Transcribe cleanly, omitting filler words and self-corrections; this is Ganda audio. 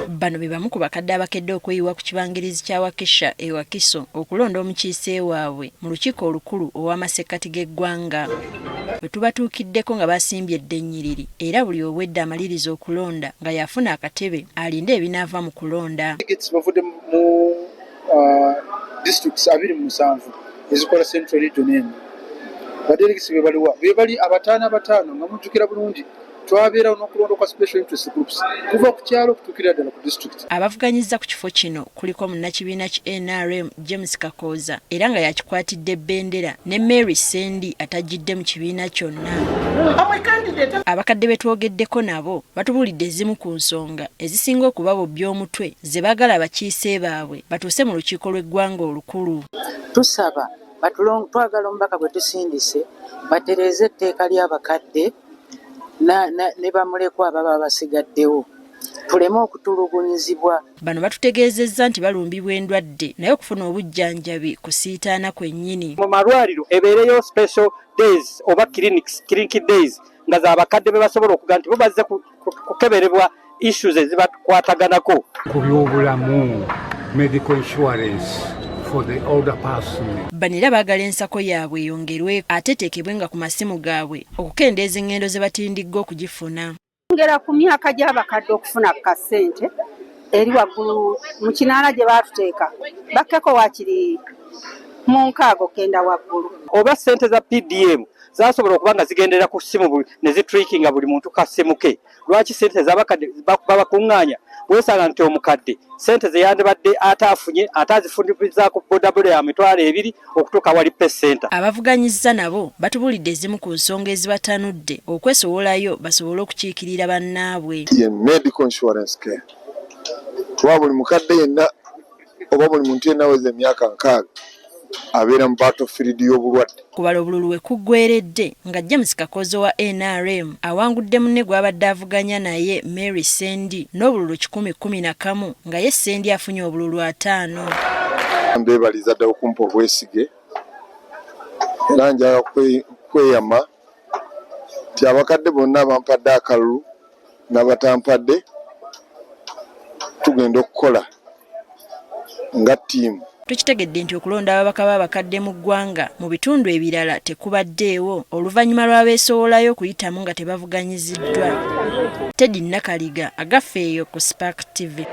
Bano be bamu ku bakadde abakedde okweyiwa ku kibangirizi kya Wakiso e Wakiso okulonda omukiise waabwe mu lukiiko olukulu ow'amasekkati g'eggwanga. Bwe tubatuukiddeko nga basimbye eddennyiriri era buli owedde amaliriza okulonda nga yafuna akatebe alinde ebinaava mu kulonda. Bavudde mu districts 27 ezikola Central Region eno. Badelegisi be bali abataano nga mujjukira bulungi twabeera n'okulonda kwa special interest groups kuva ku kyalo okutuukira ddala ku district. Abavuganyizza ku kifo kino kuliko munnakibiina ki NRM James Kakooza era nga yakikwatidde ebbendera ne Mary Sendi atajjidde mu kibiina kyonna. Abakadde be twogeddeko nabo batubuulidde ezimu ku nsonga ezisinga okuba by'omutwe ze baagala abakiise baabwe batuuse mu lukiiko lw'eggwanga olukulu. Tusaba twagala omubaka bwe tusindise batereeze etteeka ly'abakadde ne bamulekwa ababa basigaddewo tuleme okutulugunyizibwa. Bano batutegeezezza nti balumbibwa endwadde naye okufuna obujjanjabi kusiitaana kwennyini. Mu malwaliro ebeereyo special days oba clinic days nga z'abakadde be basobola okuga nti bo bazze kukeberebwa issues ezibakwataganako. Ku byobulamu, medical insurance for the older person. Banira baagala ensako yaabwe eyongerwe ate teekebwenga ku masimu gaabwe okukendeeza engendo ze batindigga okugifuna. Ngera ku myaka gy'abakadde okufuna kasente eri waggulu mu kinaala gye baatuteeka bakkeko wakiri mu nkaago kenda waggulu. Oba ssente za PDM zasobola okuba nga zigendera ku ssimu ne zitrikinga buli muntu ka ssimu ke. Lwaki ssente z'abakadde babakuŋŋaanya bwesanga nti omukadde ssente ze yandibadde ataafunye ataazifundizaako bodaboda ya mitwalo 2 okutuuka wali pesenta. Abavuganyizza nabo batubuulidde ezimu ku nsonga ezibatanudde okwesowolayo basobole okukiikirira bannaabwe. Ye medical insurance care. Tuwa buli mukadde yenna oba buli muntu yenna aweza emyaka 6 abeera mu battlefield y'obulwadde. Kubala obululu we kuggweredde nga James Kakooza wa NRM awangudde munne gw'abadde avuganya naye Mary Sendi n'obululu 1011 nga ye Sendi afunye obululu 5. Mbebaliza ddala okumpa obwesige era njaga kweyama nti abakadde bonna abampadde akalulu n'abatampadde tugenda okukola nga ttiimu. Tukitegedde nti okulonda ababaka b'abakadde mu ggwanga mu bitundu ebirala tekubaddeewo oluvannyuma lw'abeesowolayo okuyitamu nga tebavuganyiziddwa. Teddy Nakaliga agaffeeyo ku Spark TV.